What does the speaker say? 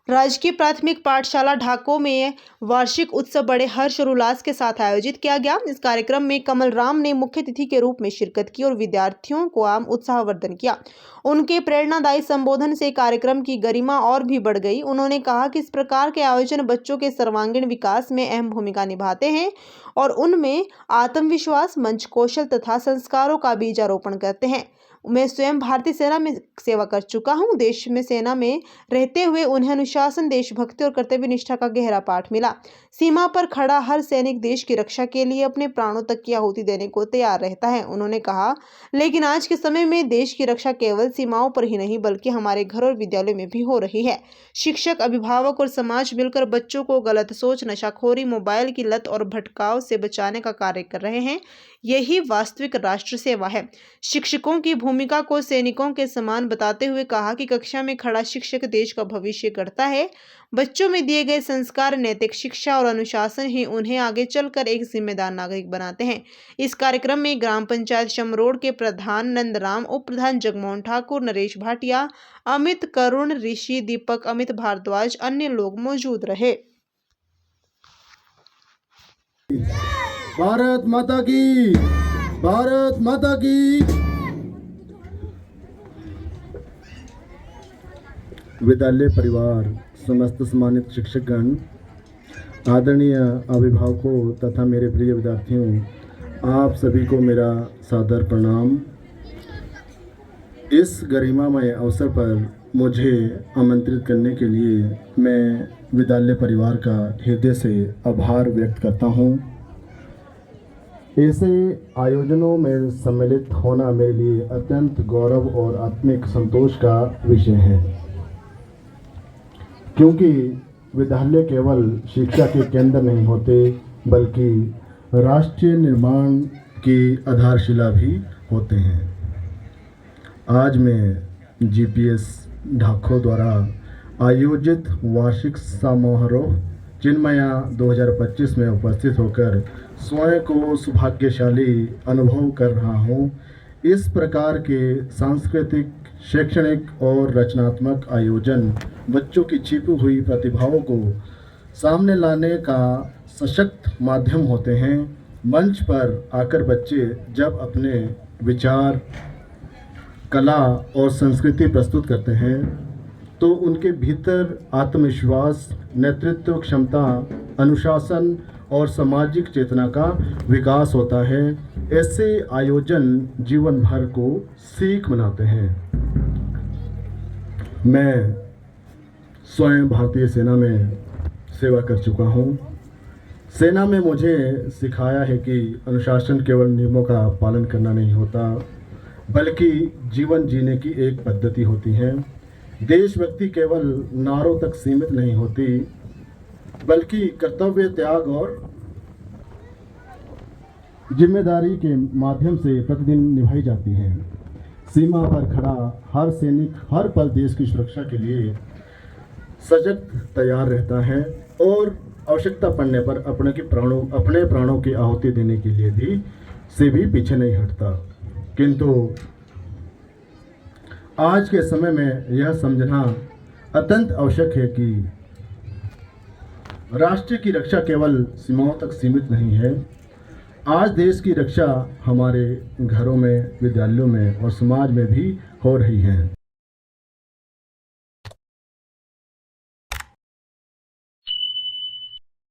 राजकीय प्राथमिक पाठशाला ढाको में वार्षिक उत्सव बड़े हर्ष और उल्लास के साथ आयोजित किया गया। इस कार्यक्रम में कमल राम ने मुख्य अतिथि के रूप में शिरकत की और विद्यार्थियों को उत्साहवर्धन किया। उनके प्रेरणादायी संबोधन से कार्यक्रम की गरिमा और भी बढ़ गई। उन्होंने कहा कि इस प्रकार के आयोजन बच्चों के सर्वांगीण विकास में अहम भूमिका निभाते हैं और उनमें आत्मविश्वास, मंच कौशल तथा संस्कारों का बीजारोपण करते हैं। मैं स्वयं भारतीय सेना में सेवा कर चुका हूं। देश में सेना में रहते हुए उन्हें अनुशासन, देशभक्ति और कर्तव्य निष्ठा का गहरा पाठ मिला। सीमा पर खड़ा हर सैनिक देश की रक्षा के लिए अपने प्राणों तक की आहुति देने को तैयार रहता है। उन्होंने कहा, लेकिन आज के समय में देश की रक्षा केवल सीमाओं पर ही नहीं बल्कि हमारे घर और विद्यालयों में भी हो रही है। शिक्षक, अभिभावक और समाज मिलकर बच्चों को गलत सोच, नशाखोरी, मोबाइल की लत और भटकाव से बचाने का कार्य कर रहे हैं। यही वास्तविक राष्ट्र सेवा है। शिक्षकों की भूमिका को सैनिकों के समान बताते हुए कहा कि कक्षा में खड़ा शिक्षक देश का भविष्य गढ़ता है। बच्चों में दिए गए संस्कार, नैतिक शिक्षा और अनुशासन ही उन्हें आगे चलकर एक जिम्मेदार नागरिक बनाते हैं। इस कार्यक्रम में ग्राम पंचायत शमरोड के प्रधान नंदराम, उप प्रधान जगमोहन ठाकुर, नरेश भाटिया, अमित, करुण, ऋषि, दीपक, अमित भारद्वाज, अन्य लोग मौजूद रहे। भारत माता की, भारत माता की। विद्यालय परिवार, समस्त सम्मानित शिक्षकगण, आदरणीय अभिभावकों तथा मेरे प्रिय विद्यार्थियों, आप सभी को मेरा सादर प्रणाम। इस गरिमामय अवसर पर मुझे आमंत्रित करने के लिए मैं विद्यालय परिवार का हृदय से आभार व्यक्त करता हूँ। ऐसे आयोजनों में सम्मिलित होना मेरे लिए अत्यंत गौरव और आत्मिक संतोष का विषय है, क्योंकि विद्यालय केवल शिक्षा के केंद्र नहीं होते बल्कि राष्ट्रीय निर्माण की आधारशिला भी होते हैं। आज मैं जीपीएस ढाको द्वारा आयोजित वार्षिक समारोह चिन्मया 2025 में उपस्थित होकर स्वयं को सौभाग्यशाली अनुभव कर रहा हूँ। इस प्रकार के सांस्कृतिक, शैक्षणिक और रचनात्मक आयोजन बच्चों की छिपी हुई प्रतिभाओं को सामने लाने का सशक्त माध्यम होते हैं। मंच पर आकर बच्चे जब अपने विचार, कला और संस्कृति प्रस्तुत करते हैं तो उनके भीतर आत्मविश्वास, नेतृत्व क्षमता, अनुशासन और सामाजिक चेतना का विकास होता है। ऐसे आयोजन जीवन भर को सीख बनाते हैं। मैं स्वयं भारतीय सेना में सेवा कर चुका हूँ। सेना में मुझे सिखाया है कि अनुशासन केवल नियमों का पालन करना नहीं होता बल्कि जीवन जीने की एक पद्धति होती है। देशभक्ति केवल नारों तक सीमित नहीं होती बल्कि कर्तव्य, त्याग और जिम्मेदारी के माध्यम से प्रतिदिन निभाई जाती है। सीमा पर खड़ा हर सैनिक हर पल देश की सुरक्षा के लिए सजग तैयार रहता है और आवश्यकता पड़ने पर अपने प्राणों की आहुति देने के लिए भी पीछे नहीं हटता। किंतु आज के समय में यह समझना अत्यंत आवश्यक है कि राष्ट्र की रक्षा केवल सीमाओं तक सीमित नहीं है। आज देश की रक्षा हमारे घरों में, विद्यालयों में और समाज में भी हो रही है।